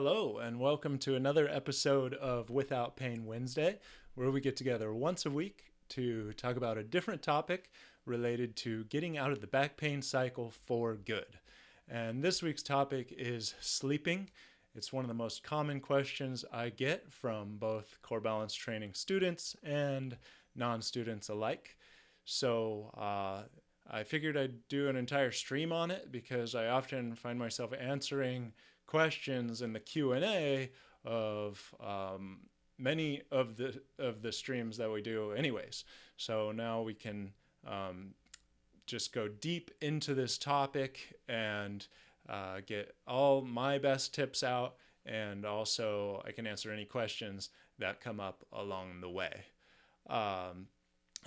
Hello, and welcome to another episode of Without Pain Wednesday, where we get together once a week to talk about a different topic related to getting out of the back pain cycle for good. And this week's topic is sleeping. It's one of the most common questions I get from both core balance training students and non-students alike. So I figured I'd do an entire stream on it because I often find myself answering questions in the Q&A of many of the streams that we do anyways. So now we can just go deep into this topic and get all my best tips out, and also I can answer any questions that come up along the way.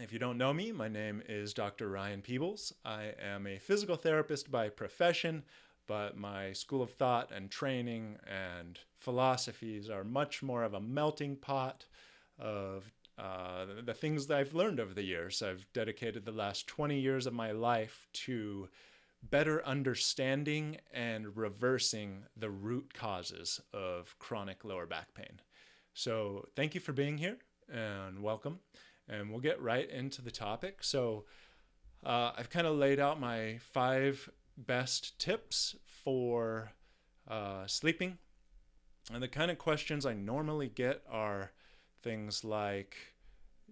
If you don't know me, my name is Dr. Ryan Peebles. I am a physical therapist by profession, but my school of thought and training and philosophies are much more of a melting pot of the things that I've learned over the years. I've dedicated the last 20 years of my life to better understanding and reversing the root causes of chronic lower back pain. So thank you for being here and welcome. And we'll get right into the topic. So I've kind of laid out my 5 best tips for sleeping. And the kind of questions I normally get are things like,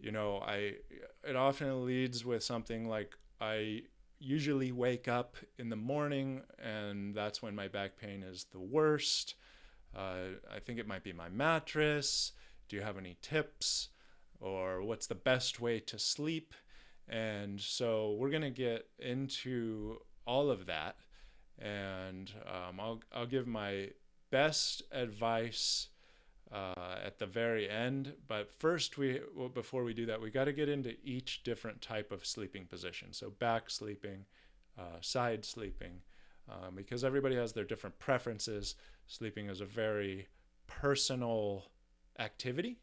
it often leads with something like, I usually wake up in the morning and that's when my back pain is the worst. I think it might be my mattress. Do you have any tips? Or what's the best way to sleep? And so we're going to get into all of that, and I'll give my best advice at the very end. But first, before we do that, we got to get into each different type of sleeping position. So back sleeping, side sleeping, because everybody has their different preferences. Sleeping is a very personal activity.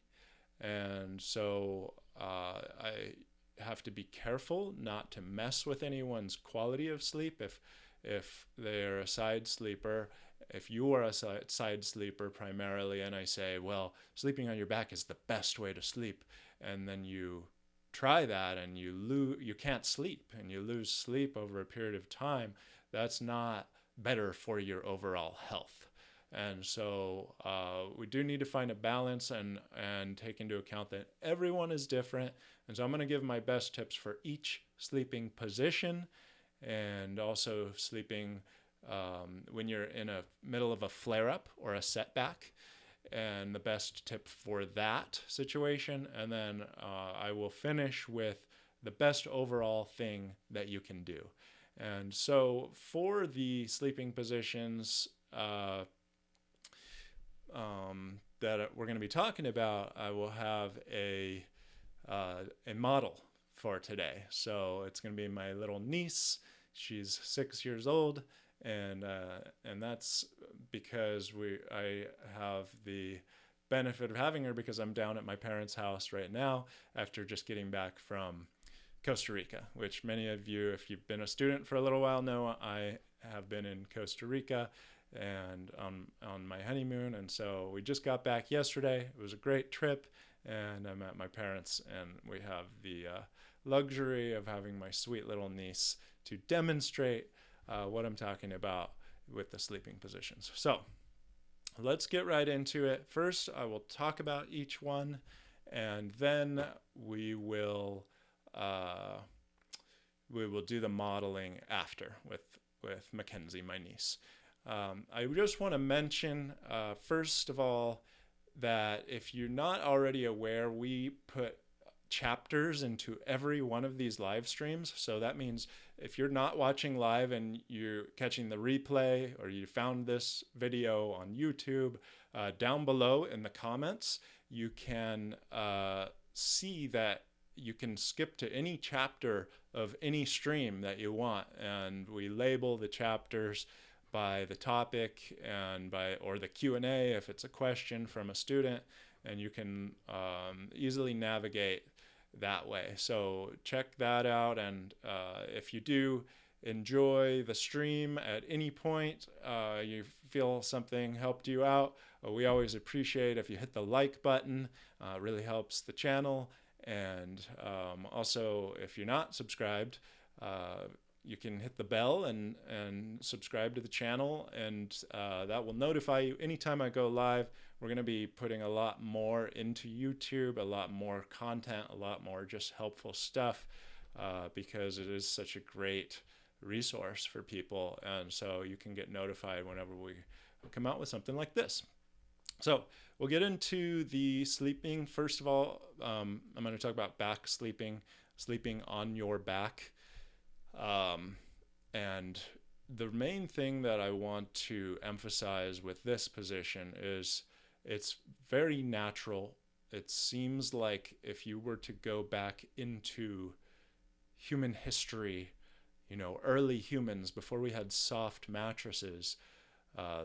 And so I have to be careful not to mess with anyone's quality of sleep. If they're a side sleeper, if you are a side sleeper primarily, and I say, well, sleeping on your back is the best way to sleep, and then you try that and you can't sleep and you lose sleep over a period of time, that's not better for your overall health. And so we do need to find a balance and take into account that everyone is different. And so I'm going to give my best tips for each sleeping position, and also sleeping when you're in a middle of a flare-up or a setback, and the best tip for that situation. And then I will finish with the best overall thing that you can do. And so for the sleeping positions, that we're going to be talking about, I will have a model for today. So it's going to be my little niece. She's 6 years old, and that's because I have the benefit of having her because I'm down at my parents' house right now after just getting back from Costa Rica, which many of you, if you've been a student for a little while, know I have been in Costa Rica and on my honeymoon. And so we just got back yesterday. It was a great trip, and I'm at my parents', and we have the luxury of having my sweet little niece to demonstrate what I'm talking about with the sleeping positions. So let's get right into it. First, I will talk about each one, and then we will do the modeling after with Mackenzie, my niece. I just want to mention, first of all, that if you're not already aware, we put chapters into every one of these live streams. So that means if you're not watching live and you're catching the replay, or you found this video on YouTube, down below in the comments, you can see that you can skip to any chapter of any stream that you want. And we label the chapters by the topic and or the Q&A if it's a question from a student, and you can easily navigate that way. So check that out, and if you do enjoy the stream at any point, you feel something helped you out, we always appreciate if you hit the like button. It really helps the channel. And also, if you're not subscribed, you can hit the bell and subscribe to the channel, and that will notify you anytime I go live. We're going to be putting a lot more into YouTube, a lot more content, a lot more just helpful stuff, because it is such a great resource for people, and so you can get notified whenever we come out with something like this. So we'll get into the sleeping. First of all, I'm going to talk about back sleeping, sleeping on your back. And the main thing that I want to emphasize with this position is it's very natural. It seems like if you were to go back into human history, early humans, before we had soft mattresses,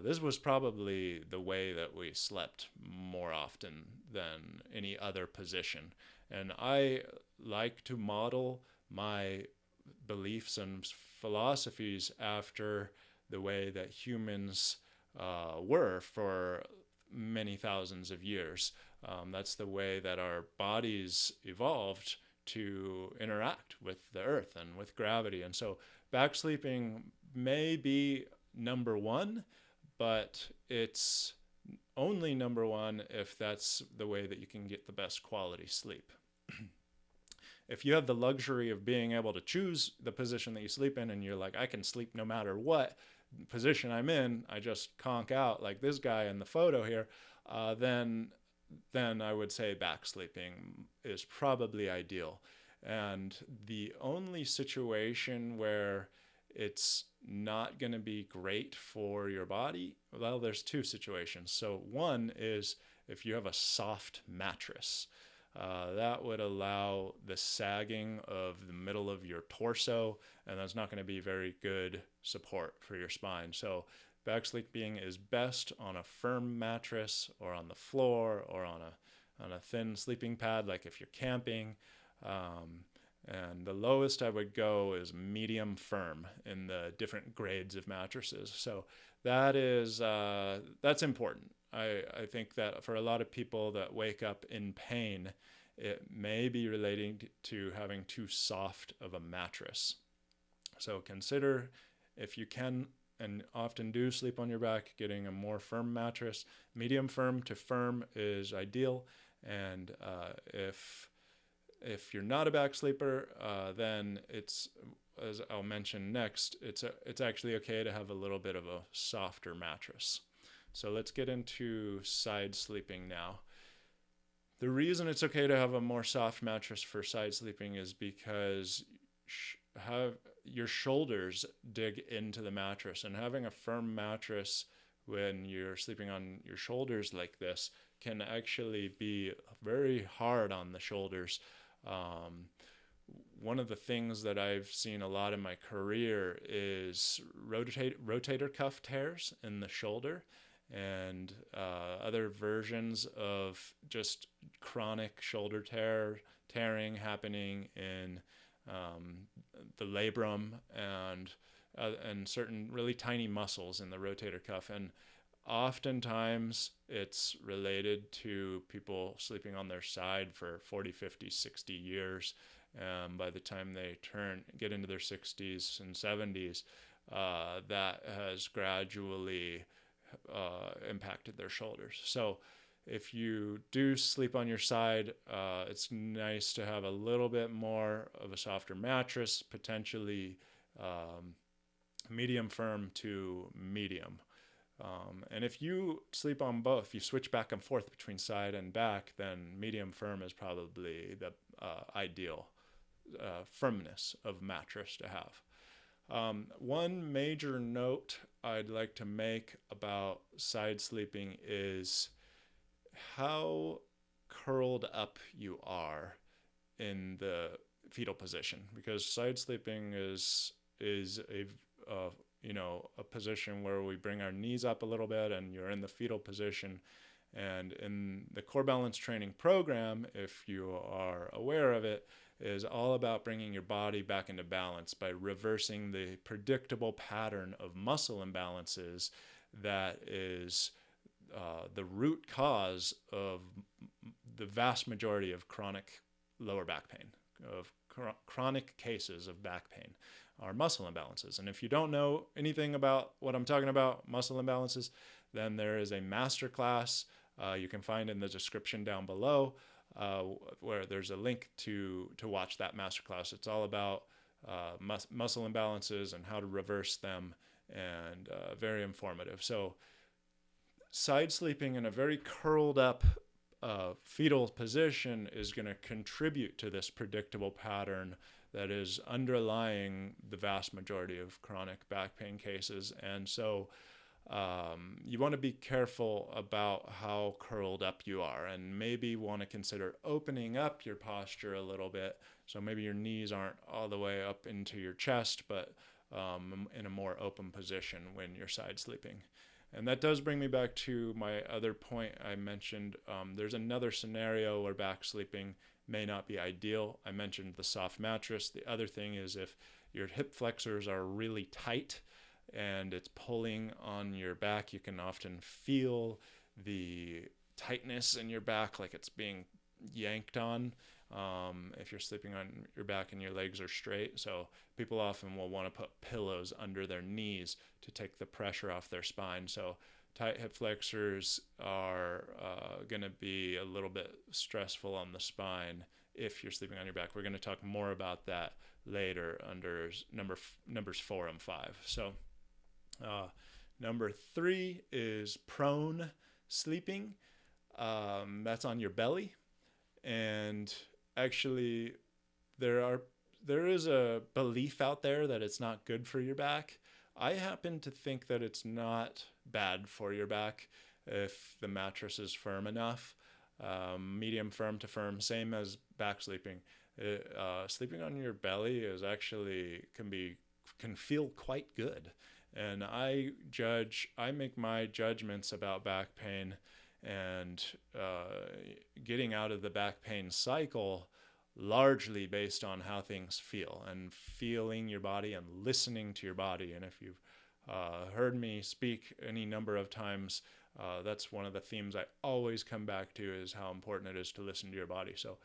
this was probably the way that we slept more often than any other position. And I like to model my beliefs and philosophies after the way that humans were for many thousands of years. That's the way that our bodies evolved to interact with the earth and with gravity. And so back sleeping may be number one, but it's only number one if that's the way that you can get the best quality sleep. If you have the luxury of being able to choose the position that you sleep in, and you're like, I can sleep no matter what position I'm in, I just conk out like this guy in the photo here, then I would say back sleeping is probably ideal. And the only situation where it's not going to be great for your body, well, there's two situations. So one is if you have a soft mattress. That would allow the sagging of the middle of your torso, and that's not going to be very good support for your spine. So back sleeping is best on a firm mattress, or on the floor, or on a thin sleeping pad, like if you're camping. And the lowest I would go is medium firm in the different grades of mattresses. So that's important. I think that for a lot of people that wake up in pain, it may be relating to having too soft of a mattress. So consider, if you can and often do sleep on your back, getting a more firm mattress. Medium firm to firm is ideal. And if you're not a back sleeper, then it's, as I'll mention next, it's actually okay to have a little bit of a softer mattress. So let's get into side sleeping now. The reason it's okay to have a more soft mattress for side sleeping is because your shoulders dig into the mattress, and having a firm mattress when you're sleeping on your shoulders like this can actually be very hard on the shoulders. One of the things that I've seen a lot in my career is rotator cuff tears in the shoulder, and other versions of just chronic shoulder tearing happening in the labrum and certain really tiny muscles in the rotator cuff. And oftentimes it's related to people sleeping on their side for 40, 50, 60 years. By the time they get into their 60s and 70s, that has gradually impacted their shoulders. So if you do sleep on your side, it's nice to have a little bit more of a softer mattress, potentially medium firm to medium. And if you sleep on both, you switch back and forth between side and back, then medium firm is probably the ideal firmness of mattress to have. One major note I'd like to make about side sleeping is how curled up you are in the fetal position, because side sleeping is a position where we bring our knees up a little bit and you're in the fetal position. And in the core balance training program, if you are aware of it, is all about bringing your body back into balance by reversing the predictable pattern of muscle imbalances that is the root cause of the vast majority of chronic lower back pain, of chronic cases of back pain, are muscle imbalances. And if you don't know anything about what I'm talking about, muscle imbalances, then there is a masterclass you can find in the description down below, where there's a link to watch that masterclass. It's all about muscle imbalances and how to reverse them, and very informative. So side sleeping in a very curled up fetal position is going to contribute to this predictable pattern that is underlying the vast majority of chronic back pain cases. And so you want to be careful about how curled up you are, and maybe want to consider opening up your posture a little bit. So maybe your knees aren't all the way up into your chest, but in a more open position when you're side sleeping. And that does bring me back to my other point I mentioned. There's another scenario where back sleeping may not be ideal. I mentioned the soft mattress. The other thing is if your hip flexors are really tight and it's pulling on your back, you can often feel the tightness in your back, like it's being yanked on, if you're sleeping on your back and your legs are straight. So people often will want to put pillows under their knees to take the pressure off their spine. So tight hip flexors are going to be a little bit stressful on the spine if you're sleeping on your back. We're going to talk more about that later under numbers 4 and 5. So number 3 is prone sleeping. That's on your belly. And actually, there is a belief out there that it's not good for your back. I happen to think that it's not bad for your back if the mattress is firm enough, medium firm to firm, same as back sleeping. Sleeping on your belly is actually can feel quite good. And I make my judgments about back pain and getting out of the back pain cycle largely based on how things feel, and feeling your body and listening to your body. And if you've heard me speak any number of times, that's one of the themes I always come back to, is how important it is to listen to your body. So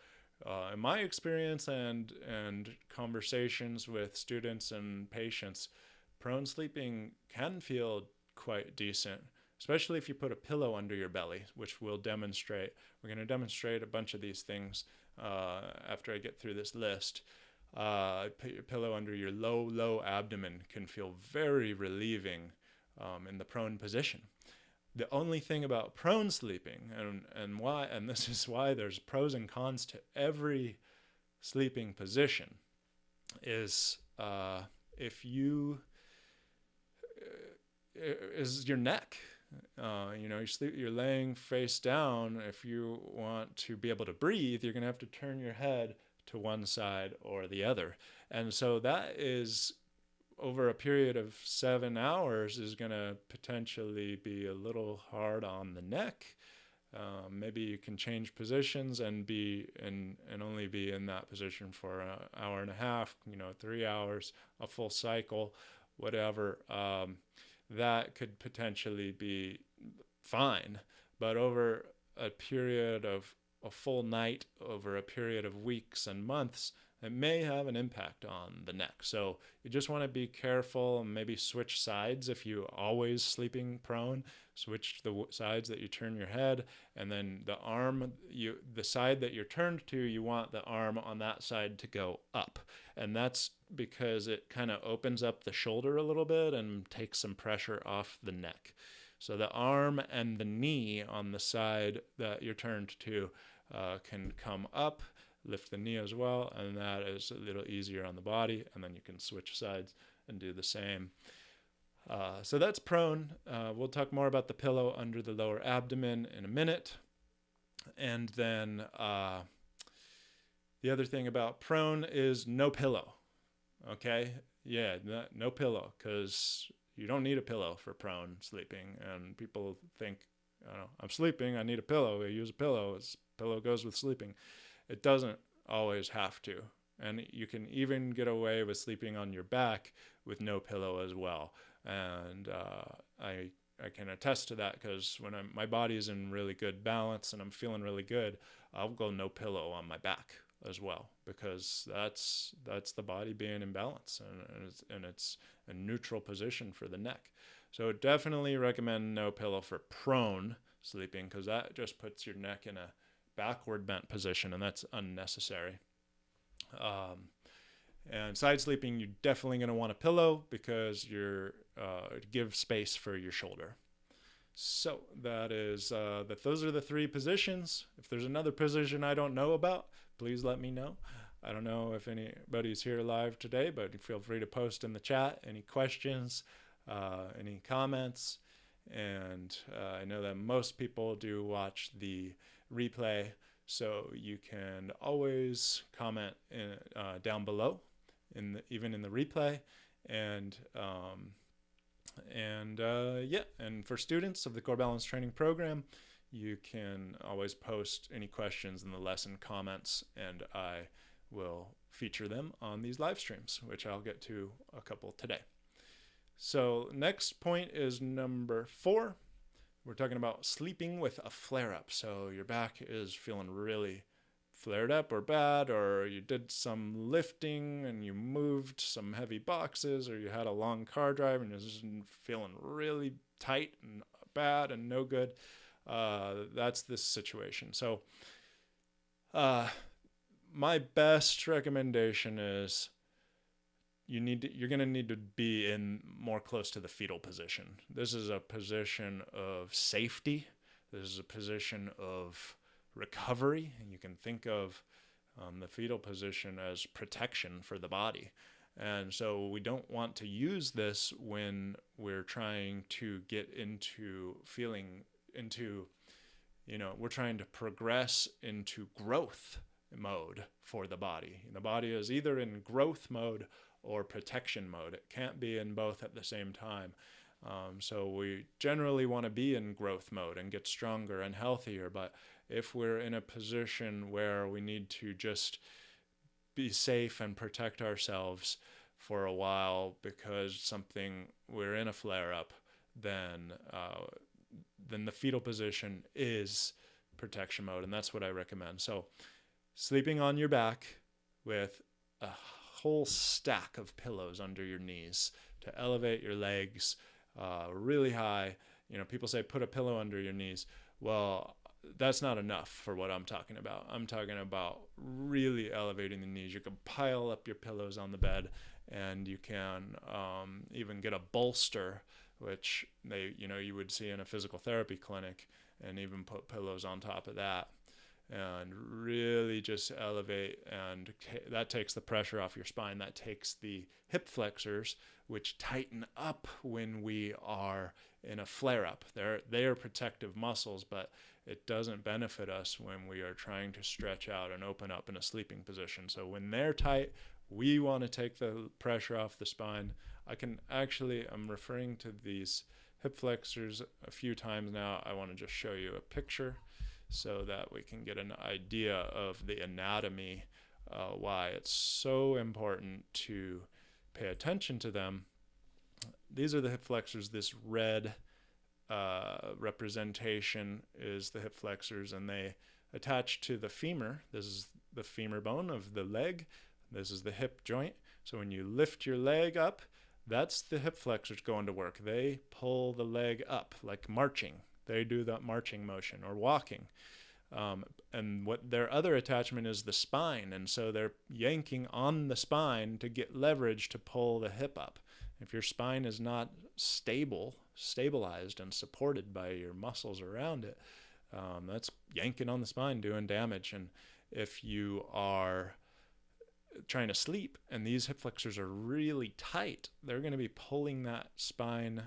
in my experience and conversations with students and patients, prone sleeping can feel quite decent, especially if you put a pillow under your belly, which we'll demonstrate. We're going to demonstrate a bunch of these things after I get through this list. Put your pillow under your low abdomen can feel very relieving in the prone position. The only thing about prone sleeping, and this is why there's pros and cons to every sleeping position, is is your neck. You're laying face down. If you want to be able to breathe, you're going to have to turn your head to one side or the other. And so that is, over a period of 7 hours, is going to potentially be a little hard on the neck. Maybe you can change positions and only be in that position for an hour and a half, 3 hours, a full cycle, whatever. That could potentially be fine. But over a period of a full night, over a period of weeks and months, it may have an impact on the neck. So you just want to be careful and maybe switch sides. If you always sleeping prone, switch the sides that you turn your head, and then the side that you're turned to, you want the arm on that side to go up. And that's because it kind of opens up the shoulder a little bit and takes some pressure off the neck. So the arm and the knee on the side that you're turned to can come up, lift the knee as well, and that is a little easier on the body. And then you can switch sides and do the same. So that's prone. We'll talk more about the pillow under the lower abdomen in a minute. And then the other thing about prone is no pillow. Okay? Yeah, no pillow, because you don't need a pillow for prone sleeping. And people think, I'm sleeping, I need a pillow. I use a pillow. Pillow goes with sleeping. It doesn't always have to. And you can even get away with sleeping on your back with no pillow as well. And I can attest to that, because when my body is in really good balance and I'm feeling really good, I'll go no pillow on my back as well, because that's the body being in balance, and it's a neutral position for the neck. So definitely recommend no pillow for prone sleeping, because that just puts your neck in a backward bent position, and that's unnecessary. And side sleeping, you're definitely going to want a pillow, because you're give space for your shoulder. So those are the 3 positions. If there's another position I don't know about, please let me know. I don't know if anybody's here live today, but feel free to post in the chat any questions, any comments. And I know that most people do watch the replay, so you can always comment down below, even in the replay. And for students of the Core Balance Training Program, you can always post any questions in the lesson comments, and I will feature them on these live streams, which I'll get to a couple today. So next point is number 4. We're talking about sleeping with a flare-up. So your back is feeling really flared up or bad, or you did some lifting and you moved some heavy boxes, or you had a long car drive and you're just feeling really tight and bad and no good. That's this situation. So my best recommendation is you're going to need to be in more close to the fetal position. This is a position of safety. This is a position of recovery. And you can think of the fetal position as protection for the body. And so we don't want to use this when we're trying to get we're trying to progress into growth mode for the body. The body is either in growth mode or protection mode. It can't be in both at the same time. So we generally want to be in growth mode and get stronger and healthier. But if we're in a position where we need to just be safe and protect ourselves for a while because we're in a flare-up, then the fetal position is protection mode, and that's what I recommend. So sleeping on your back with a whole stack of pillows under your knees to elevate your legs really high. People say put a pillow under your knees. Well, that's not enough for what I'm talking about. I'm talking about really elevating the knees. You can pile up your pillows on the bed, and you can even get a bolster, which you would see in a physical therapy clinic, and even put pillows on top of that, and really just elevate, and that takes the pressure off your spine. That takes the hip flexors, which tighten up when we are in a flare-up. They are protective muscles, but it doesn't benefit us when we are trying to stretch out and open up in a sleeping position. So when they're tight, we want to take the pressure off the spine. I'm referring to these hip flexors a few times now. I want to just show you a picture so that we can get an idea of the anatomy, why it's so important to pay attention to them. These are the hip flexors. This red representation is the hip flexors, and they attach to the femur. This is the femur bone of the leg. This is the hip joint. So when you lift your leg up, that's the hip flexors going to work. They pull the leg up like marching. They do that marching motion or walking. And what their other attachment is the spine. And so they're yanking on the spine to get leverage to pull the hip up. If your spine is not stabilized and supported by your muscles around it, that's yanking on the spine, doing damage. And if you are trying to sleep and these hip flexors are really tight, they're going to be pulling that spine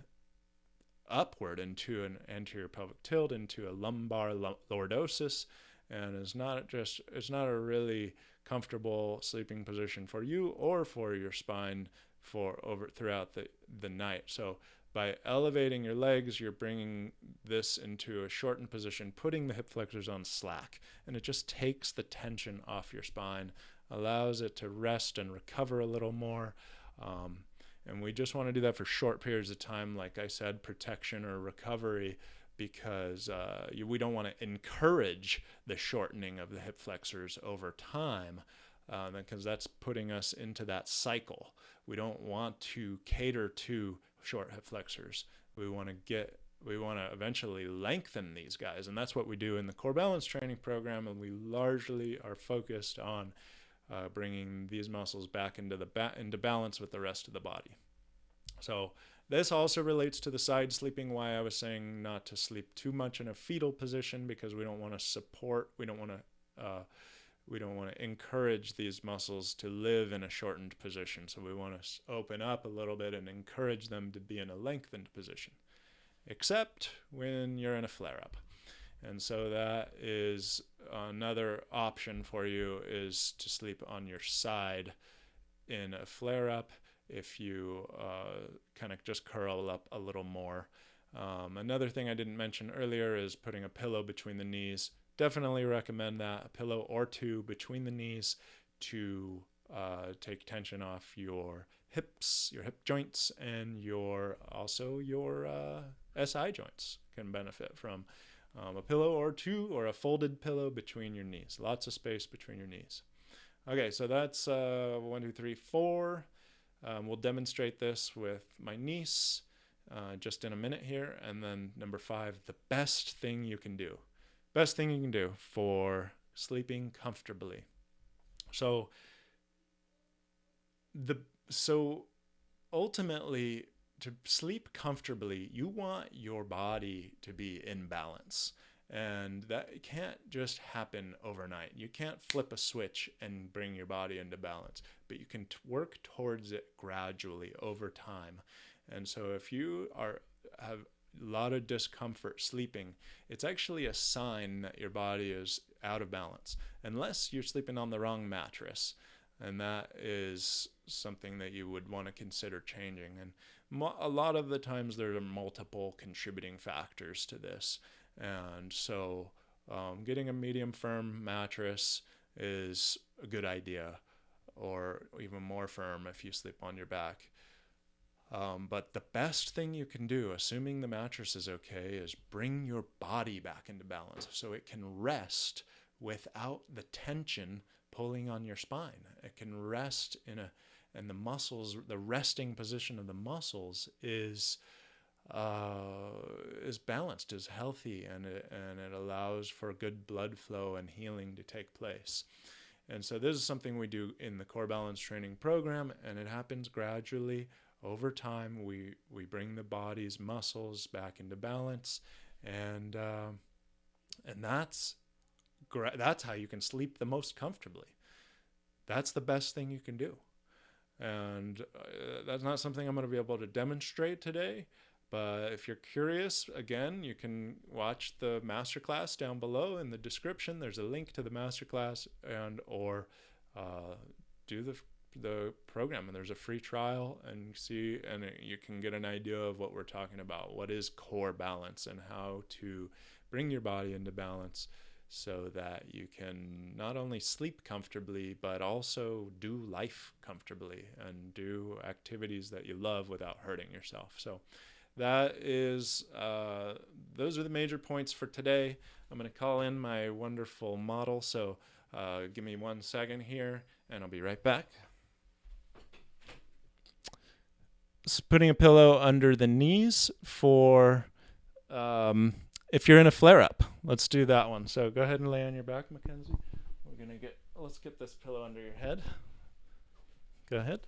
upward into an anterior pelvic tilt, into a lumbar lordosis, and it's not a really comfortable sleeping position for you or for your spine throughout the night. So by elevating your legs, you're bringing this into a shortened position, putting the hip flexors on slack, and it just takes the tension off your spine, allows it to rest and recover a little more. And we just want to do that for short periods of time, like I said, protection or recovery, because we don't want to encourage the shortening of the hip flexors over time, because that's putting us into that cycle. We don't want to cater to short hip flexors. We want to eventually lengthen these guys, and that's what we do in the core balance training program. And we largely are focused on bringing these muscles back into balance with the rest of the body. So this also relates to the side sleeping, why I was saying not to sleep too much in a fetal position, because we don't want to encourage these muscles to live in a shortened position. So we want to open up a little bit and encourage them to be in a lengthened position, except when you're in a flare-up. And so that is another option for you, is to sleep on your side in a flare-up if you kind of just curl up a little more. Another thing I didn't mention earlier is putting a pillow between the knees. Definitely recommend that, a pillow or two between the knees to take tension off your hips, your hip joints, and your SI joints can benefit from a pillow or two, or a folded pillow between your knees. Lots of space between your knees. Okay, so that's 1, 2, 3, 4. We'll demonstrate this with my niece just in a minute here. And then number 5, the best thing you can do. Best thing you can do for sleeping comfortably. So ultimately, to sleep comfortably, you want your body to be in balance. And that can't just happen overnight. You can't flip a switch and bring your body into balance, but you can work towards it gradually over time. And so if you have a lot of discomfort sleeping, it's actually a sign that your body is out of balance, unless you're sleeping on the wrong mattress. And that is something that you would want to consider changing. And a lot of the times there are multiple contributing factors to this. And so getting a medium firm mattress is a good idea, or even more firm if you sleep on your back. But the best thing you can do, assuming the mattress is okay, is bring your body back into balance so it can rest without the tension pulling on your spine. It can rest and the muscles, the resting position of the muscles is balanced, is healthy, and it allows for good blood flow and healing to take place. And so this is something we do in the core balance training program, and it happens gradually over time. We bring the body's muscles back into balance, and that's how you can sleep the most comfortably. That's the best thing you can do. And that's not something I'm going to be able to demonstrate today. But if you're curious, again, you can watch the masterclass down below in the description. There's a link to the masterclass, or do the program. And there's a free trial, and you can get an idea of what we're talking about. What is core balance, and how to bring your body into balance so that you can not only sleep comfortably, but also do life comfortably and do activities that you love without hurting yourself. So that is, those are the major points for today. I'm going to call in my wonderful model. So give me 1 second here, and I'll be right back. So putting a pillow under the knees for if you're in a flare-up. Let's do that one. So go ahead and lay on your back, Mackenzie. Let's get this pillow under your head. Go ahead.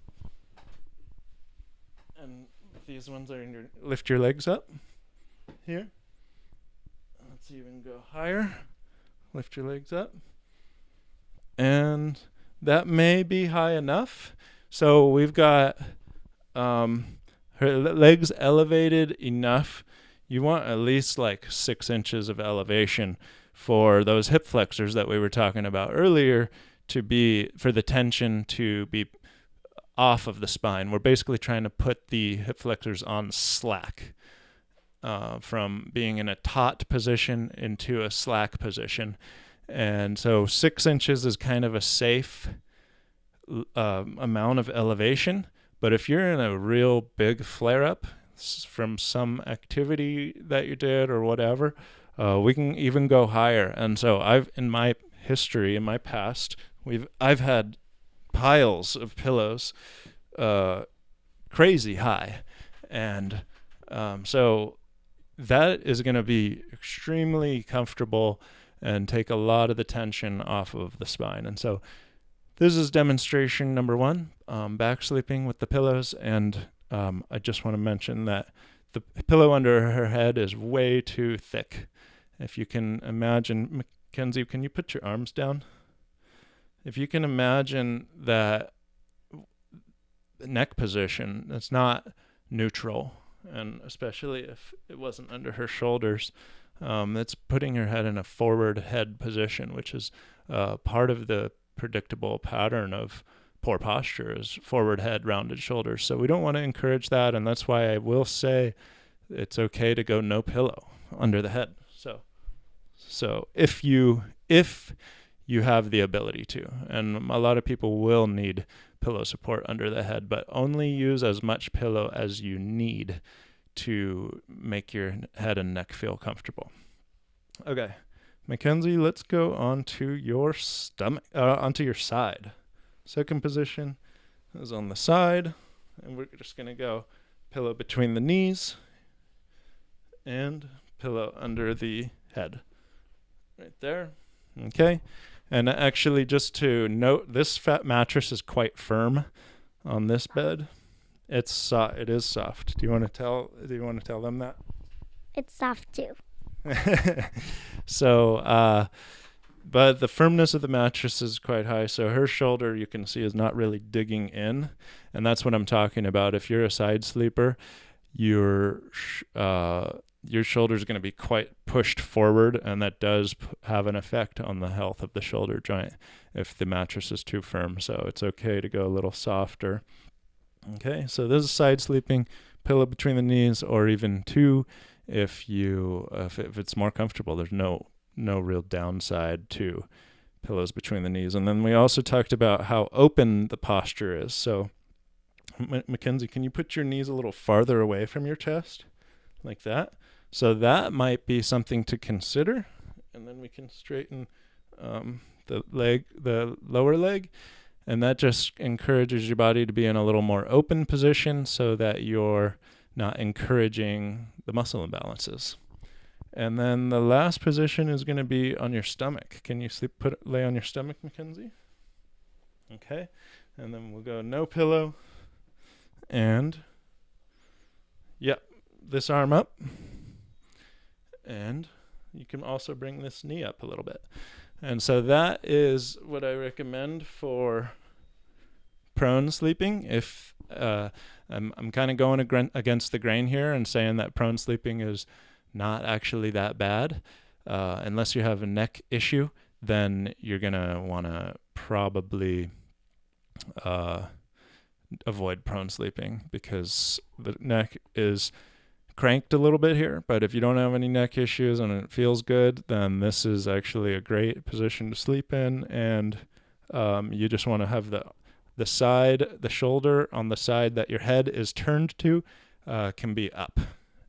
And these ones are lift your legs up here. Let's even go higher. Lift your legs up. And that may be high enough. So we've got her legs elevated enough. You want at least like 6 inches of elevation for those hip flexors that we were talking about earlier, for the tension to be off of the spine. We're basically trying to put the hip flexors on slack, from being in a taut position into a slack position. And so 6 inches is kind of a safe amount of elevation, But if you're in a real big flare-up from some activity that you did or whatever, we can even go higher. And so in my history, in my past, I've had piles of pillows, crazy high, and so that is going to be extremely comfortable and take a lot of the tension off of the spine. And so this is demonstration number 1, back sleeping with the pillows. And I just want to mention that the pillow under her head is way too thick. If you can imagine, Mackenzie, can you put your arms down? If you can imagine that neck position, it's not neutral, and especially if it wasn't under her shoulders, it's putting her head in a forward head position, which is part of the predictable pattern of poor posture is forward head, rounded shoulders. So we don't want to encourage that, and that's why I will say it's okay to go no pillow under the head. So if you have the ability to, and a lot of people will need pillow support under the head, but only use as much pillow as you need to make your head and neck feel comfortable. Okay, Mackenzie, let's go onto your stomach, onto your side. Second position is on the side, and we're just going to go pillow between the knees and pillow under the head. Right there. Okay. And actually, just to note, this fat mattress is quite firm on this bed. It is soft. Do you want to tell them that? It's soft too. So, but the firmness of the mattress is quite high. So her shoulder, you can see, is not really digging in, and that's what I'm talking about. If you're a side sleeper, your shoulder is going to be quite pushed forward, and that does have an effect on the health of the shoulder joint if the mattress is too firm. So it's okay to go a little softer. Okay, so this is side sleeping, pillow between the knees, or even 2 if it's more comfortable. There's no real downside to pillows between the knees. And then we also talked about how open the posture is. So Mackenzie, can you put your knees a little farther away from your chest like that? So that might be something to consider. And then we can straighten the lower leg. And that just encourages your body to be in a little more open position so that you're not encouraging the muscle imbalances. And then the last position is going to be on your stomach. Can you lay on your stomach, Mackenzie? Okay. And then we'll go no pillow. And, this arm up. And you can also bring this knee up a little bit. And so that is what I recommend for prone sleeping. If I'm kind of going against the grain here and saying that prone sleeping is not actually that bad. Unless you have a neck issue, then you're going to want to probably avoid prone sleeping because the neck is cranked a little bit here. But if you don't have any neck issues and it feels good, then this is actually a great position to sleep in. And you just want to have the shoulder on the side that your head is turned to can be up.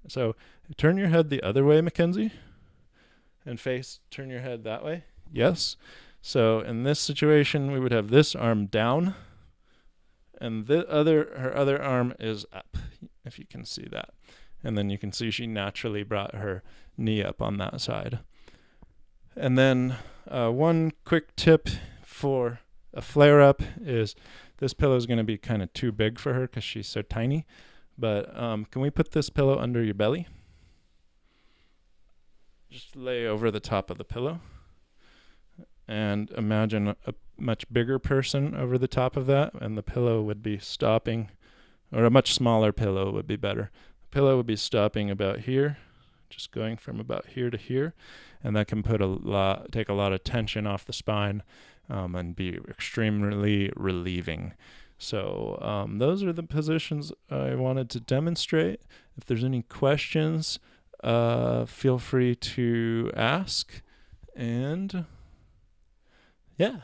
So turn your head the other way, Mackenzie, and turn your head that way. Yes. So in this situation, we would have this arm down, and her other arm is up, if you can see that. And then you can see she naturally brought her knee up on that side. And then one quick tip for a flare-up is this pillow is going to be kind of too big for her because she's so tiny. But can we put this pillow under your belly? Just lay over the top of the pillow. And imagine a much bigger person over the top of that, and the pillow would be stopping, or a much smaller pillow would be better. The pillow would be stopping about here, just going from about here to here, and that can take a lot of tension off the spine and be extremely relieving. So those are the positions I wanted to demonstrate. If there's any questions, feel free to ask. And yeah.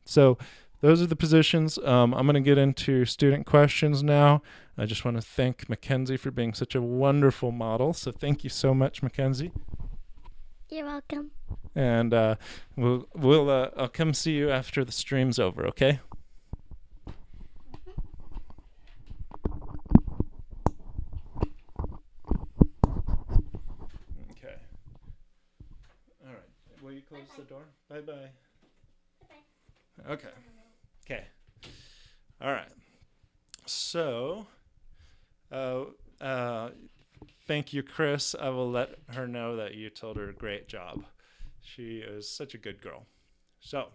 So those are the positions. I'm going to get into student questions now. I just want to thank Mackenzie for being such a wonderful model. So thank you so much, Mackenzie. You're welcome. And I'll come see you after the stream's over, okay? Okay. All right. Will you close the door? Bye-bye. Bye-bye. Okay. Okay. All right. So, thank you, Chris. I will let her know that you told her a great job. She is such a good girl. So,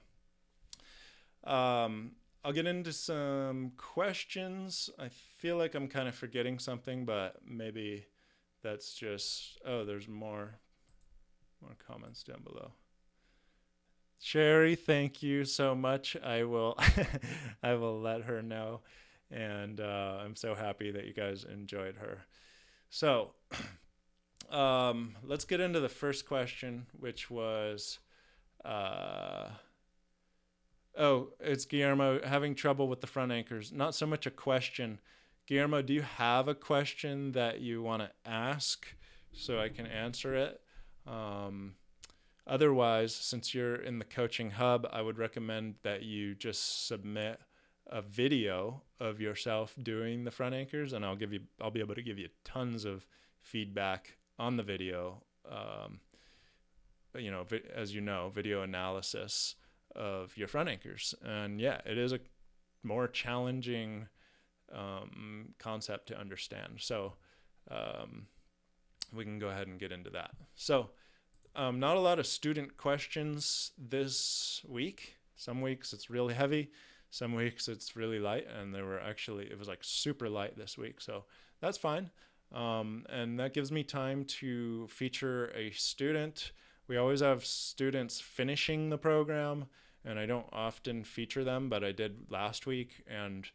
I'll get into some questions. I feel like I'm kind of forgetting something, but maybe that's just, there's more comments down below. Sherry, thank you so much. I will I will let her know. And I'm so happy that you guys enjoyed her. So let's get into the first question, which was, it's Guillermo, having trouble with the front anchors. Not so much a question. Guillermo, do you have a question that you want to ask so I can answer it? Otherwise, since you're in the coaching hub, I would recommend that you just submit a video of yourself doing the front anchors, and I'll be able to give you tons of feedback on the video. As you know, video analysis of your front anchors. And yeah, it is a more challenging concept to understand. So we can go ahead and get into that. So not a lot of student questions this week. Some weeks it's really heavy. Some weeks it's really light. And it was like super light this week. So that's fine. And that gives me time to feature a student. We always have students finishing the program, and I don't often feature them, but I did last week, and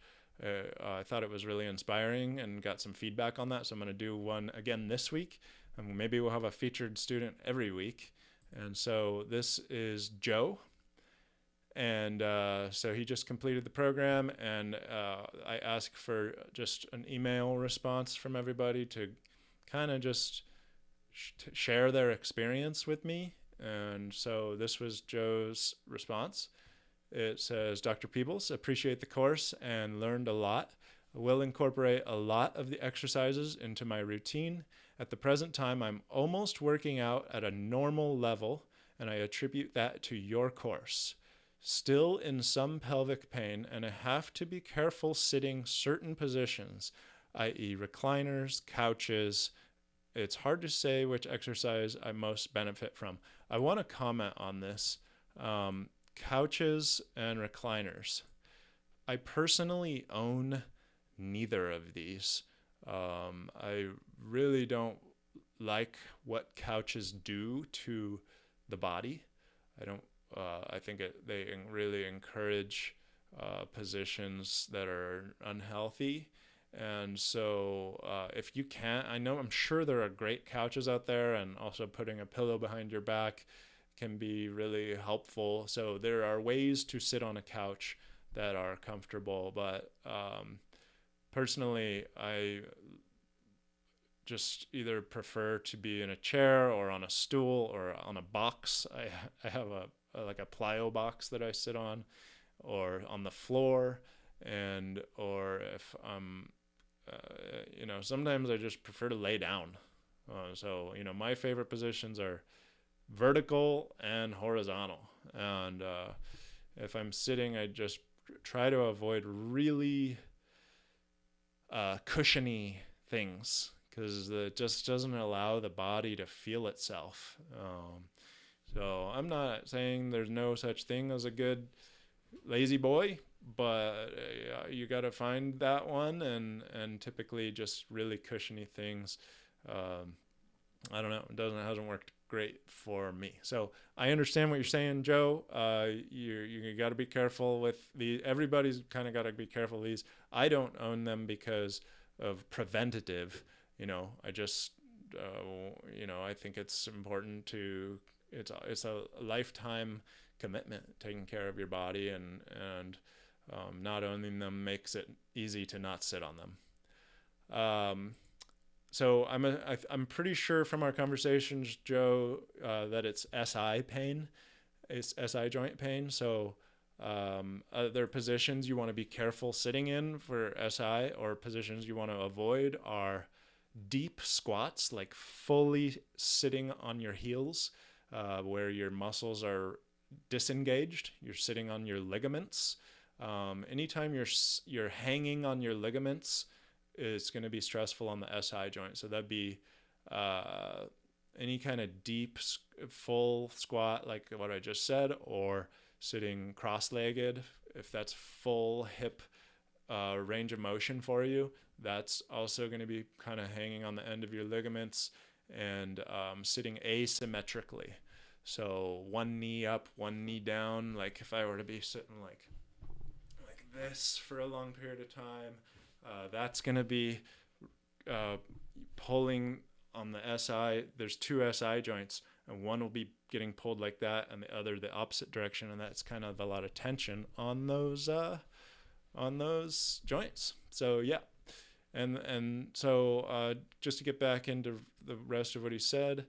I thought it was really inspiring and got some feedback on that. So I'm going to do one again this week, and maybe we'll have a featured student every week. And so this is Joe. And so he just completed the program, and I asked for just an email response from everybody to kind of just share their experience with me. And so this was Joe's response. It says, Dr. Peebles, appreciate the course and learned a lot. I will incorporate a lot of the exercises into my routine. At the present time, I'm almost working out at a normal level, and I attribute that to your course. Still in some pelvic pain, and I have to be careful sitting certain positions, i.e. recliners, couches. It's hard to say which exercise I most benefit from. I want to comment on this. Couches and recliners. I personally own neither of these. I really don't like what couches do to the body. I think they really encourage positions that are unhealthy. And so if you can't, I'm sure there are great couches out there, and also putting a pillow behind your back can be really helpful. So there are ways to sit on a couch that are comfortable, but personally, I just either prefer to be in a chair or on a stool or on a box. I have a plyo box that I sit on, or on the floor, or if I'm sometimes I just prefer to lay down. So my favorite positions are vertical and horizontal, and if I'm sitting, I just try to avoid really cushiony things, because it just doesn't allow the body to feel itself. So I'm not saying there's no such thing as a good lazy boy, but you got to find that one, and typically just really cushiony things. I don't know, hasn't worked great for me. So I understand what you're saying, Joe. You got to be careful with these. Everybody's kind of got to be careful with these. I don't own them because of preventative. I just I think it's important it's a lifetime commitment, taking care of your body, and Not owning them makes it easy to not sit on them. So I'm pretty sure from our conversations, Joe, that it's SI pain. It's SI joint pain. So other positions you want to be careful sitting in for SI, or positions you want to avoid, are deep squats, like fully sitting on your heels, where your muscles are disengaged. You're sitting on your ligaments. Anytime you're hanging on your ligaments, it's going to be stressful on the SI joint. So that'd be any kind of deep full squat, like what I just said, or sitting cross-legged. If that's full hip range of motion for you, that's also going to be kind of hanging on the end of your ligaments, and sitting asymmetrically. So one knee up, one knee down. Like if I were to be sitting like this for a long period of time, that's going to be pulling on the SI. There's two SI joints, and one will be getting pulled like that, and the other the opposite direction, and that's kind of a lot of tension on those joints. So yeah, and so just to get back into the rest of what he said,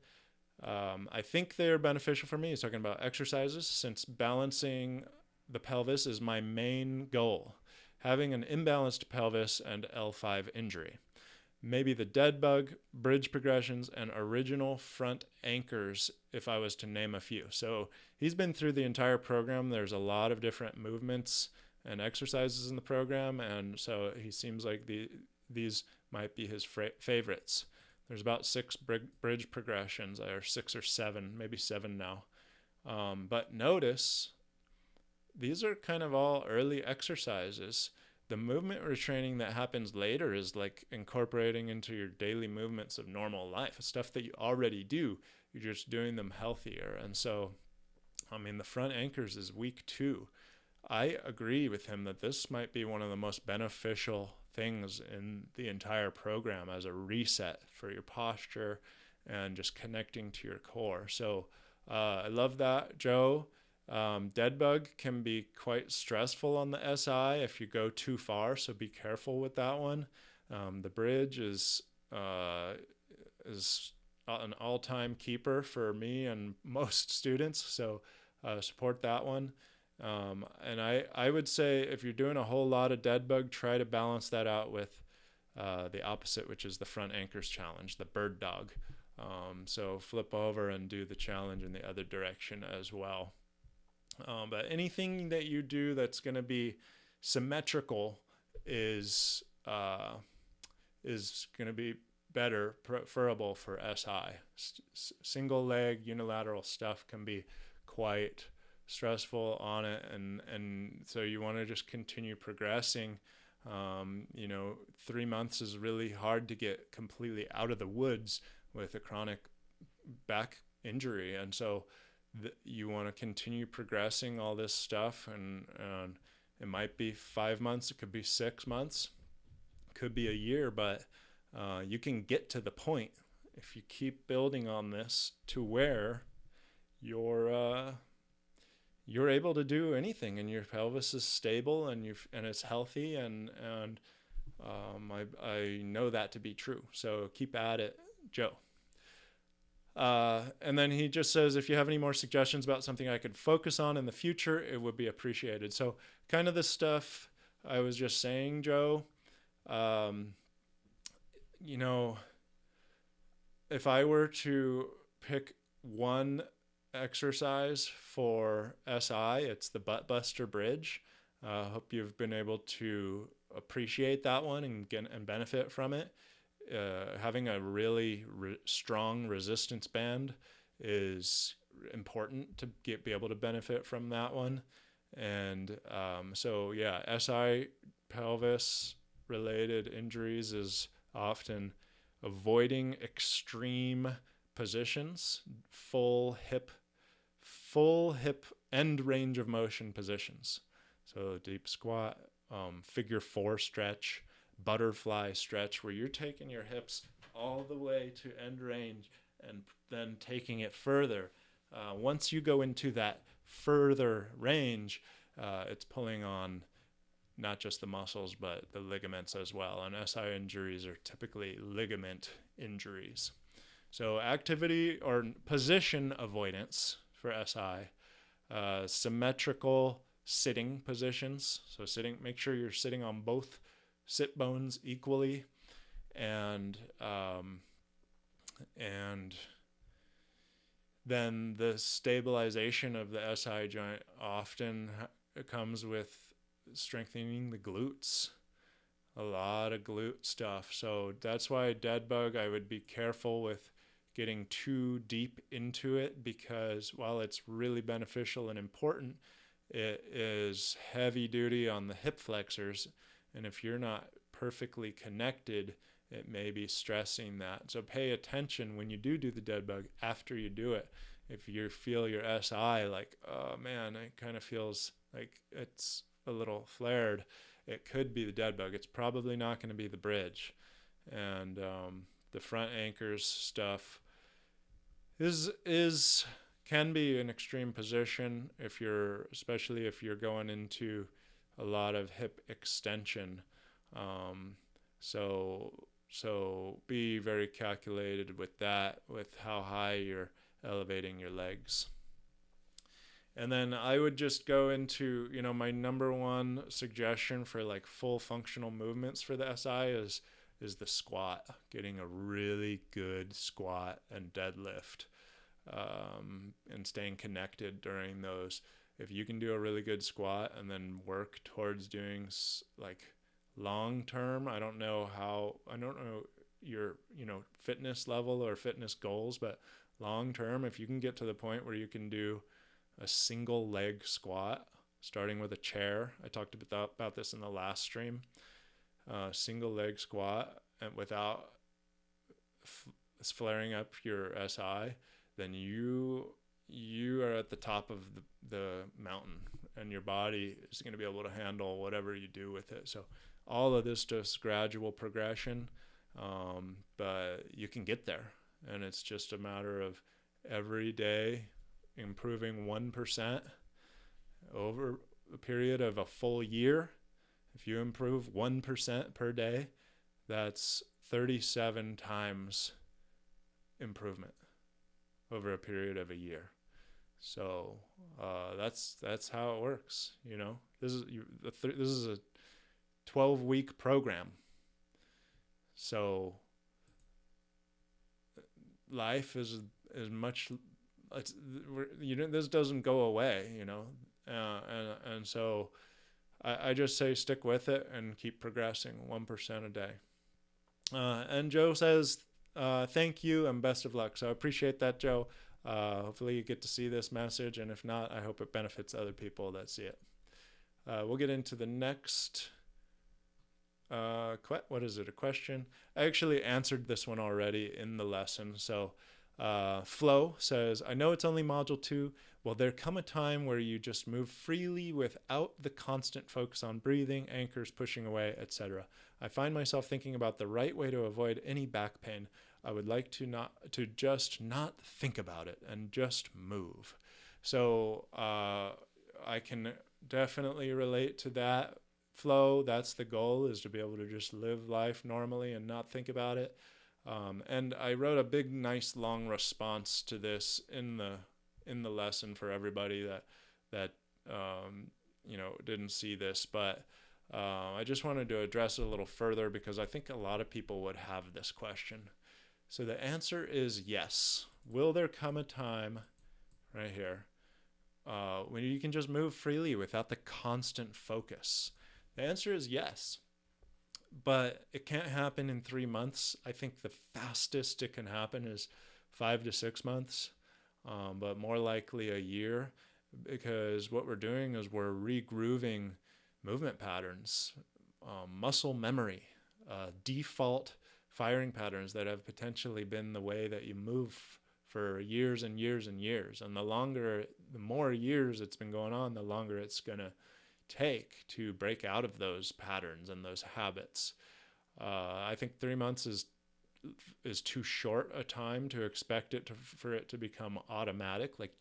I think they're beneficial for me. He's talking about exercises, since balancing the pelvis is my main goal. Having an imbalanced pelvis and L5 injury. Maybe the dead bug, bridge progressions, and original front anchors, if I was to name a few. So he's been through the entire program. There's a lot of different movements and exercises in the program, and so he seems like these might be his favorites. There's about 6 bridge progressions, or 6 or 7, maybe 7 now. But notice, these are kind of all early exercises. The movement retraining that happens later is like incorporating into your daily movements of normal life, stuff that you already do. You're just doing them healthier. And so, I mean, the front anchors is week 2. I agree with him that this might be one of the most beneficial things in the entire program as a reset for your posture and just connecting to your core. So I love that, Joe. Dead bug can be quite stressful on the SI if you go too far, so be careful with that one. The bridge is an all-time keeper for me and most students, so support that one. And I would say if you're doing a whole lot of dead bug, try to balance that out with the opposite, which is the front anchors challenge, the bird dog. So flip over and do the challenge in the other direction as well. But anything that you do that's going to be symmetrical is going to be better, preferable for SI. Single leg unilateral stuff can be quite stressful on it, and so you want to just continue progressing. 3 months is really hard to get completely out of the woods with a chronic back injury, and so you want to continue progressing all this stuff, and it might be 5 months, it could be 6 months, it could be a year, but you can get to the point if you keep building on this to where you're able to do anything, and your pelvis is stable and it's healthy, and I know that to be true. So keep at it, Joe. And then he just says, if you have any more suggestions about something I could focus on in the future, it would be appreciated. So kind of the stuff I was just saying, Joe, if I were to pick one exercise for SI, it's the butt buster bridge. Hope you've been able to appreciate that one and benefit from it. Having a really strong resistance band is important to be able to benefit from that one. And so yeah, SI pelvis related injuries is often avoiding extreme positions, full hip end range of motion positions. So deep squat, figure 4 stretch, butterfly stretch, where you're taking your hips all the way to end range and then taking it further. Once you go into that further range, it's pulling on not just the muscles, but the ligaments as well. And SI injuries are typically ligament injuries. So activity or position avoidance for SI, symmetrical sitting positions. So make sure you're sitting on both sit bones equally, and then the stabilization of the SI joint often comes with strengthening the glutes. A lot of glute stuff. So that's why dead bug, I would be careful with getting too deep into it, because while it's really beneficial and important, it is heavy duty on the hip flexors. And if you're not perfectly connected, it may be stressing that. So pay attention when you do the dead bug after you do it. If you feel your SI like, oh man, it kind of feels like it's a little flared, it could be the dead bug. It's probably not going to be the bridge. And the front anchors stuff can be an extreme position especially if you're going into a lot of hip extension. So be very calculated with that, with how high you're elevating your legs. And then I would just go into, my number one suggestion for like full functional movements for the SI is the squat, getting a really good squat and deadlift, and staying connected during those. If you can do a really good squat and then work towards doing like long term, I don't know your fitness level or fitness goals, but long term, if you can get to the point where you can do a single leg squat starting with a chair, I talked about this in the last stream, single leg squat, and without flaring up your SI, then you are at the top of the mountain, and your body is going to be able to handle whatever you do with it. So all of this just gradual progression, but you can get there, and it's just a matter of every day improving 1% over a period of a full year. If you improve 1% per day, that's 37 times improvement over a period of a year. So that's how it works. This is a 12-week program. So life is much. This doesn't go away. And so I just say stick with it and keep progressing 1% a day. And Joe says, thank you and best of luck. So I appreciate that, Joe. Hopefully you get to see this message, and if not, I hope it benefits other people that see it. We'll get into the next, what is it, a question? I actually answered this one already in the lesson. So Flo says, I know it's only module 2. Will there come a time where you just move freely without the constant focus on breathing, anchors, pushing away, etc.? I find myself thinking about the right way to avoid any back pain. I would like to just not think about it and just move. So I can definitely relate to that, Flo. That's the goal, is to be able to just live life normally and not think about it. And I wrote a big, nice, long response to this in the lesson for everybody that didn't see this, but I just wanted to address it a little further because I think a lot of people would have this question. So the answer is yes. Will there come a time, right here, when you can just move freely without the constant focus? The answer is yes. But it can't happen in 3 months. I think the fastest it can happen is 5 to 6 months, but more likely a year, because what we're doing is we're regrooving movement patterns, muscle memory, default firing patterns that have potentially been the way that you move for years and years and years. And the more years it's been going on, the longer it's going to take to break out of those patterns and those habits. I think 3 months is too short a time to expect it for it to become automatic, like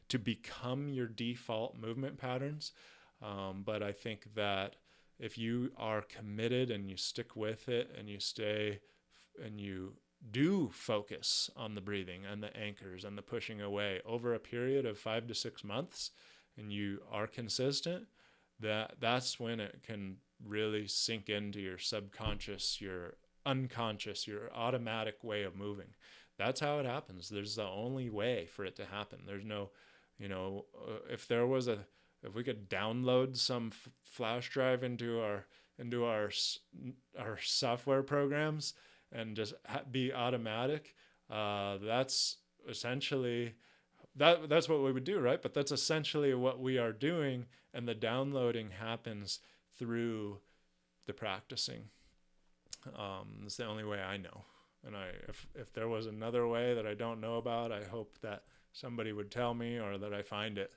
to become your default movement patterns. But I think that if you are committed and you stick with it and you stay and you do focus on the breathing and the anchors and the pushing away over a period of 5 to 6 months, and you are consistent, that's when it can really sink into your subconscious, your unconscious, your automatic way of moving. That's how it happens. There's the only way for it to happen. There's no, if we could download some flash drive into our software programs and just be automatic, that's essentially that's what we would do, right? But that's essentially what we are doing, and the downloading happens through the practicing. It's the only way I know. And if there was another way that I don't know about, I hope that somebody would tell me or that I find it.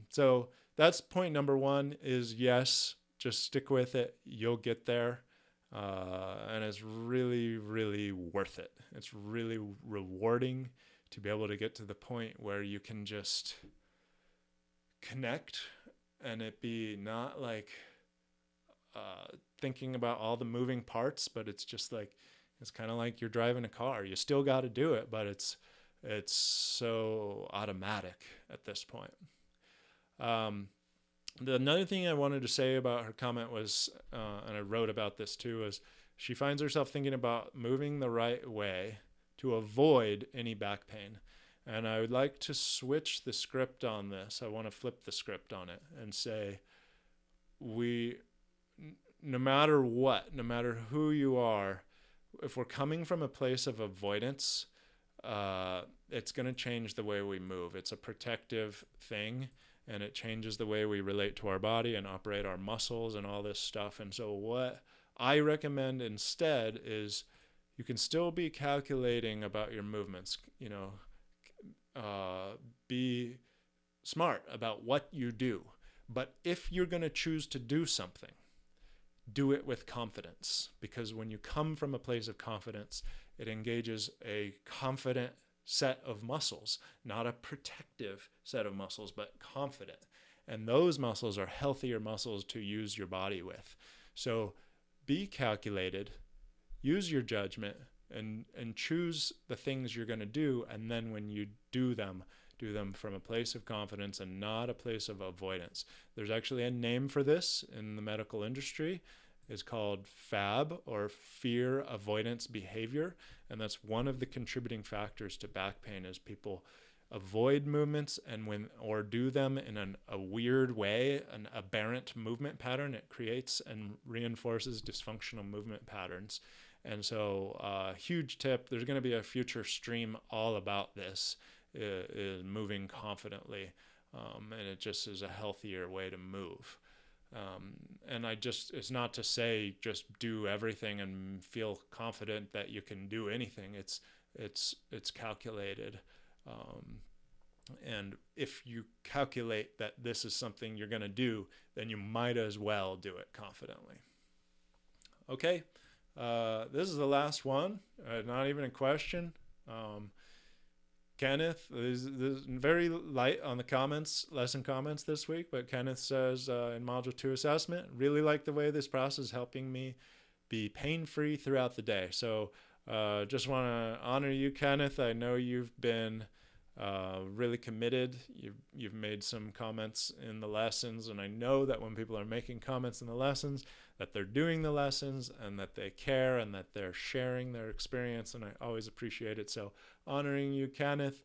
So that's point number one is yes, just stick with it. You'll get there. And it's really, really worth it. It's really rewarding to be able to get to the point where you can just connect and it be not like thinking about all the moving parts, but it's just like, it's kind of like you're driving a car. You still got to do it, but it's so automatic at this point. Another thing I wanted to say about her comment was, and I wrote about this too, was she finds herself thinking about moving the right way to avoid any back pain. And I would like to switch the script on this. I want to flip the script on it and say, no matter what, no matter who you are, if we're coming from a place of avoidance, it's going to change the way we move. It's a protective thing, and it changes the way we relate to our body and operate our muscles and all this stuff. And so what I recommend instead is you can still be calculating about your movements, be smart about what you do. But if you're going to choose to do something, do it with confidence, because when you come from a place of confidence, it engages a confident set of muscles, not a protective set of muscles, but confident. And those muscles are healthier muscles to use your body with. So be calculated, use your judgment, and choose the things you're going to do. And then when you do them from a place of confidence and not a place of avoidance. There's actually a name for this in the medical industry. It's called FAB, or fear avoidance behavior. And that's one of the contributing factors to back pain, is people avoid movements or do them in a weird way, an aberrant movement pattern. It creates and reinforces dysfunctional movement patterns. And so huge tip, there's going to be a future stream all about this, is moving confidently. And it just is a healthier way to move. And it's not to say just do everything and feel confident that you can do anything. It's calculated. And if you calculate that this is something you're going to do, then you might as well do it confidently. Okay. This is the last one. Not even a question. Kenneth, this is very light on the lesson comments this week, but Kenneth says in Module 2 assessment, really like the way this process is helping me be pain-free throughout the day. So just want to honor you, Kenneth. I know you've been really committed. You've made some comments in the lessons, and I know that when people are making comments in the lessons, that they're doing the lessons and that they care and that they're sharing their experience, and I always appreciate it. So honoring you, Kenneth,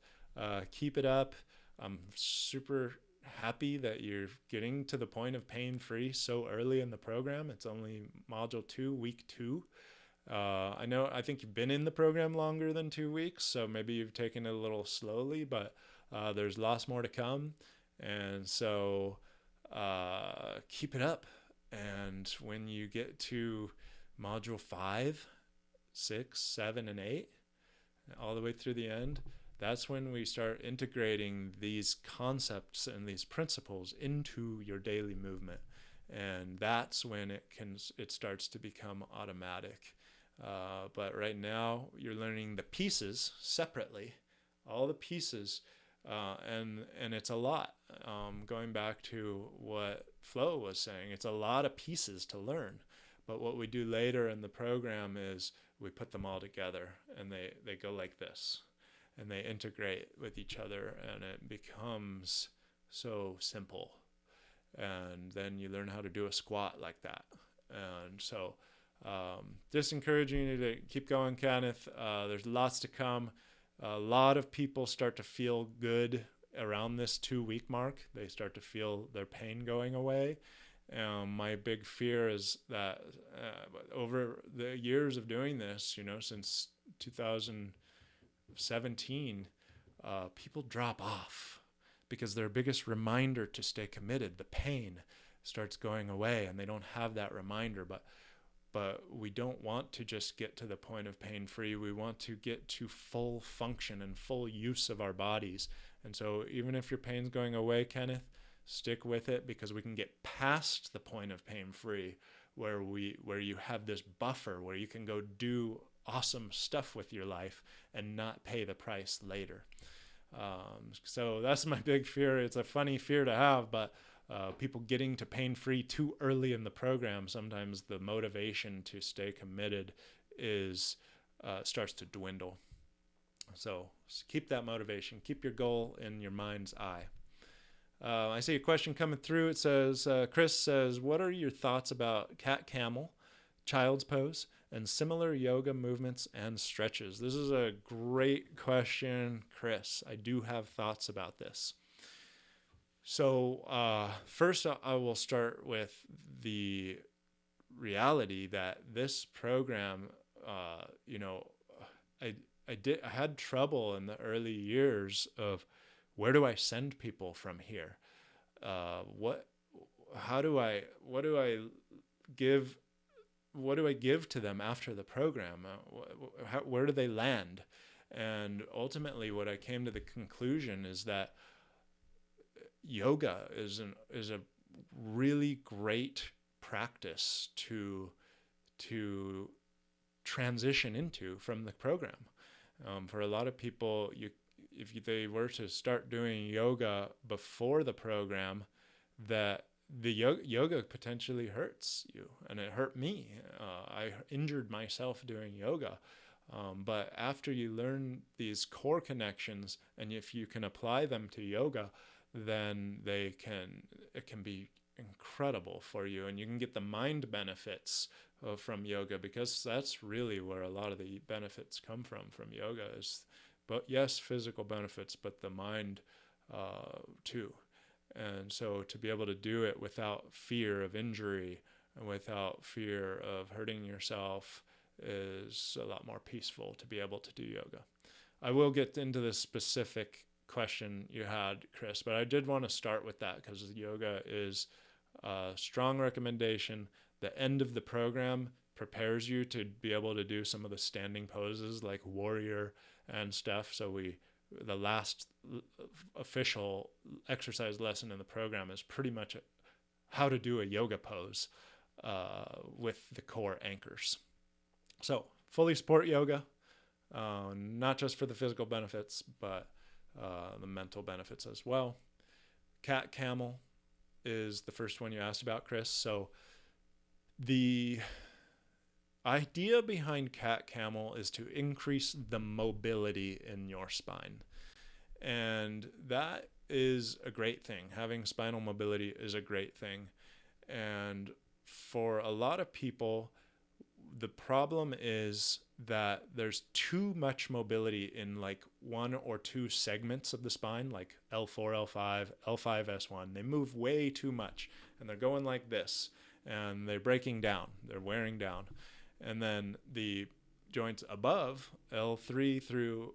keep it up. I'm super happy that you're getting to the point of pain-free so early in the program. It's only Module 2, Week 2. I think you've been in the program longer than 2 weeks, so maybe you've taken it a little slowly, but there's lots more to come. And so keep it up. And when you get to Module 5, 6, 7, and 8, all the way through the end, that's when we start integrating these concepts and these principles into your daily movement. And that's when it starts to become automatic. But right now you're learning the pieces separately, all the pieces, and it's a lot. going back to what Flo was saying, it's a lot of pieces to learn. But what we do later in the program is we put them all together, and they go like this, and they integrate with each other, and it becomes so simple. And then you learn how to do a squat like that. And so just encouraging you to keep going, Kenneth. There's lots to come. A lot of people start to feel good around this 2-week mark. They start to feel their pain going away. My big fear is that over the years of doing this, since 2017, people drop off because their biggest reminder to stay committed, the pain, starts going away, and they don't have that reminder. But we don't want to just get to the point of pain-free. We want to get to full function and full use of our bodies. And so even if your pain's going away, Kenneth, stick with it, because we can get past the point of pain-free where you have this buffer where you can go do awesome stuff with your life and not pay the price later. So that's my big fear. It's a funny fear to have, but people getting to pain-free too early in the program, sometimes the motivation to stay committed starts to dwindle. So keep that motivation. Keep your goal in your mind's eye. I see a question coming through. It says, Chris says, what are your thoughts about cat-camel, child's pose, and similar yoga movements and stretches? This is a great question, Chris. I do have thoughts about this. So first, I will start with the reality that this program, I had trouble in the early years of where do I send people from here? What do I give to them after the program? Where do they land? And ultimately, what I came to the conclusion is that yoga is a really great practice to transition into from the program. For a lot of people, if they were to start doing yoga before the program, that the yoga potentially hurts you, and it hurt me. I injured myself doing yoga. But after you learn these core connections, and if you can apply them to yoga, then it can be incredible for you, and you can get the mind benefits from yoga, because that's really where a lot of the benefits come from yoga is, but yes, physical benefits, but the mind too. And so to be able to do it without fear of injury and without fear of hurting yourself is a lot more peaceful to be able to do yoga. I will get into the specific question you had, Chris, but I did want to start with that because yoga is a strong recommendation. The end of the program prepares you to be able to do some of the standing poses like warrior and stuff. So the last official exercise lesson in the program is pretty much how to do a yoga pose with the core anchors. So fully support yoga, not just for the physical benefits, but the mental benefits as well. Cat camel is the first one you asked about, Chris. So the idea behind cat camel is to increase the mobility in your spine. And that is a great thing. Having spinal mobility is a great thing. And for a lot of people, the problem is that there's too much mobility in like one or two segments of the spine, like L4, L5, L5, S1. They move way too much, and they're going like this, and they're breaking down, they're wearing down. And then the joints above, L3 through,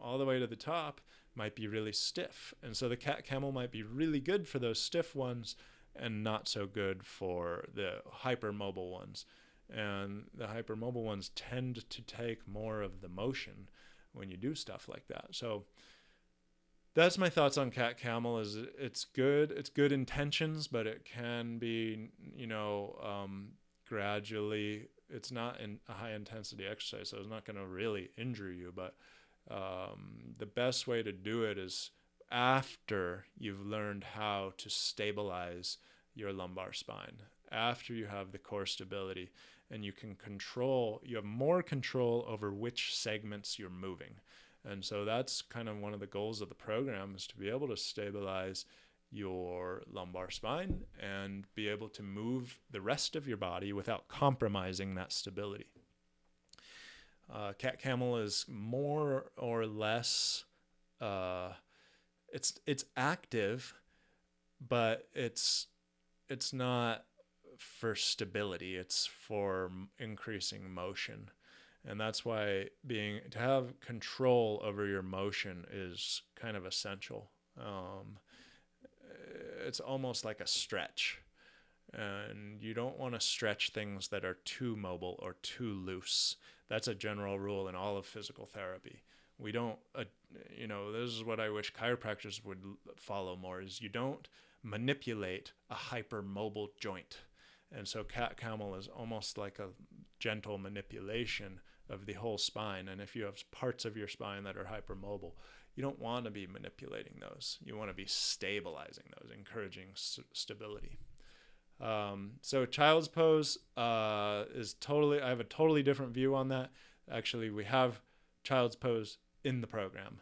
all the way to the top, might be really stiff. And so the cat camel might be really good for those stiff ones and not so good for the hypermobile ones. And the hypermobile ones tend to take more of the motion when you do stuff like that. So that's my thoughts on cat camel. Is it's good intentions, but it can be, gradually. It's not in a high intensity exercise, so it's not going to really injure you. But the best way to do it is after you've learned how to stabilize your lumbar spine, after you have the core stability, and you have more control over which segments you're moving. And so that's kind of one of the goals of the program, is to be able to stabilize your lumbar spine and be able to move the rest of your body without compromising that stability. Cat camel is more or less, it's active, but it's not for stability. It's for increasing motion. And that's why to have control over your motion is kind of essential. It's almost like a stretch. And you don't want to stretch things that are too mobile or too loose. That's a general rule in all of physical therapy. We don't, this is what I wish chiropractors would follow more, is you don't manipulate a hypermobile joint. And so cat camel is almost like a gentle manipulation of the whole spine. And if you have parts of your spine that are hypermobile, you don't want to be manipulating those. You want to be stabilizing those, encouraging stability. So child's pose is totally, I have a totally different view on that. Actually, we have child's pose in the program,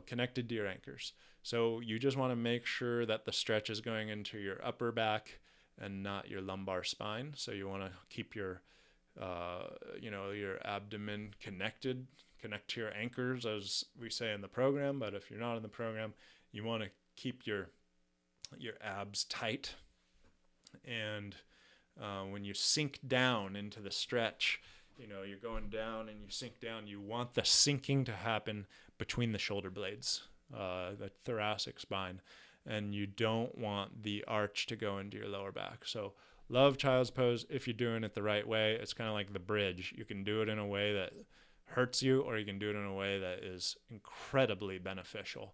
connected to your anchors. So you just want to make sure that the stretch is going into your upper back and not your lumbar spine. So you want to keep your abdomen connected, connect to your anchors, as we say in the program. But if you're not in the program, you want to keep your abs tight. And when you sink down into the stretch, you're going down and you sink down, you want the sinking to happen between the shoulder blades, the thoracic spine, and you don't want the arch to go into your lower back. So love child's pose if you're doing it the right way. It's kind of like the bridge. You can do it in a way that hurts you, or you can do it in a way that is incredibly beneficial.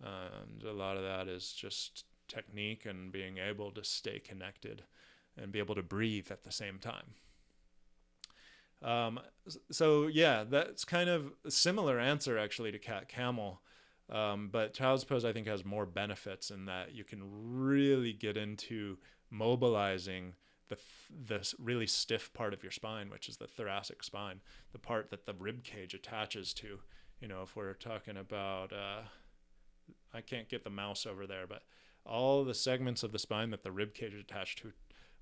And a lot of that is just technique and being able to stay connected and be able to breathe at the same time. So yeah, that's kind of a similar answer actually to cat camel. But child's pose, I think, has more benefits in that you can really get into mobilizing the really stiff part of your spine, which is the thoracic spine, the part that the rib cage attaches to. If we're talking about, I can't get the mouse over there, but all the segments of the spine that the rib cage is attached to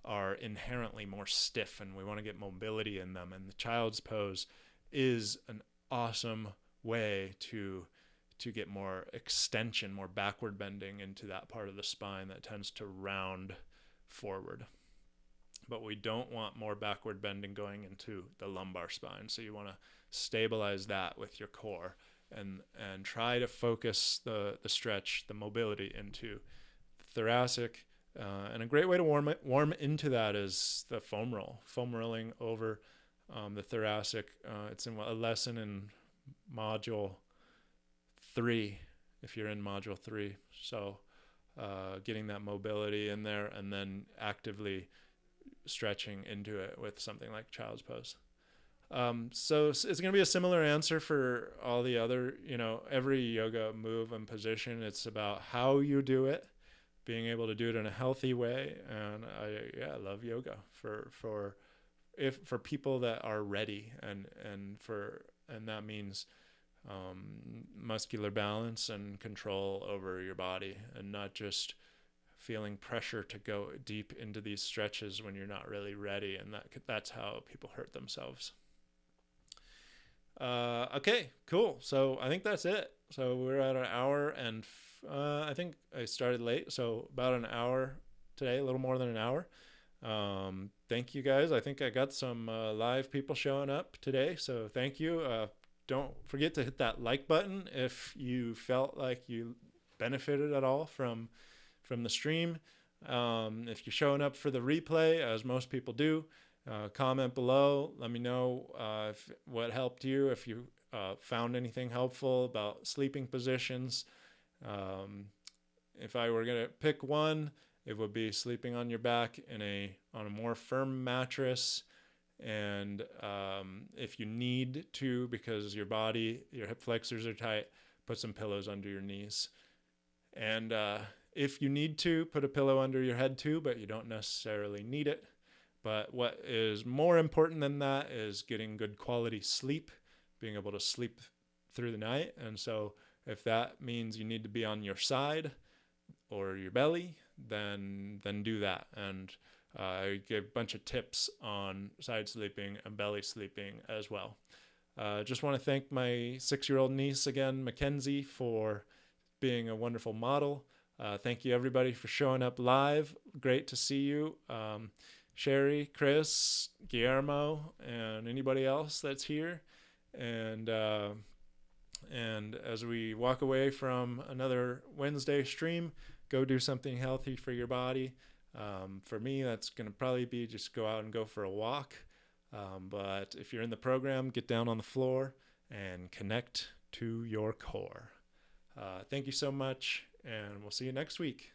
are inherently more stiff, and we want to get mobility in them. And the child's pose is an awesome way to get more extension, more backward bending into that part of the spine that tends to round forward. But we don't want more backward bending going into the lumbar spine. So you want to stabilize that with your core and try to focus the stretch, the mobility into the thoracic. And a great way to warm into that is the foam roll. Foam rolling over the thoracic. It's in a lesson in module 3, if you're in module 3. So getting that mobility in there and then actively stretching into it with something like child's pose. So it's going to be a similar answer for all the other, every yoga move and position. It's about how you do it, being able to do it in a healthy way. And I love yoga for people that are ready, and that means muscular balance and control over your body, and not just feeling pressure to go deep into these stretches when you're not really ready. And that's how people hurt themselves. Okay, cool. So I think that's it. So we're at an hour, and I think I started late, so about an hour today, a little more than an hour. Thank you guys. I think I got some live people showing up today, so thank you. Don't forget to hit that like button if you felt like you benefited at all from the stream. If you're showing up for the replay, as most people do, comment below. Let me know what helped you, if you found anything helpful about sleeping positions. If I were going to pick one, it would be sleeping on your back on a more firm mattress. And if you need to, because your hip flexors are tight, put some pillows under your knees. And if you need to, put a pillow under your head too, but you don't necessarily need it. But what is more important than that is getting good quality sleep, being able to sleep through the night. And so if that means you need to be on your side or your belly, then do that. And I gave a bunch of tips on side sleeping and belly sleeping as well. Just want to thank my 6-year-old niece again, Mackenzie, for being a wonderful model. Thank you everybody for showing up live. Great to see you. Sherry, Chris, Guillermo, and anybody else that's here. And as we walk away from another Wednesday stream, go do something healthy for your body. For me, that's going to probably be just go out and go for a walk. But if you're in the program, get down on the floor and connect to your core. Thank you so much, and we'll see you next week.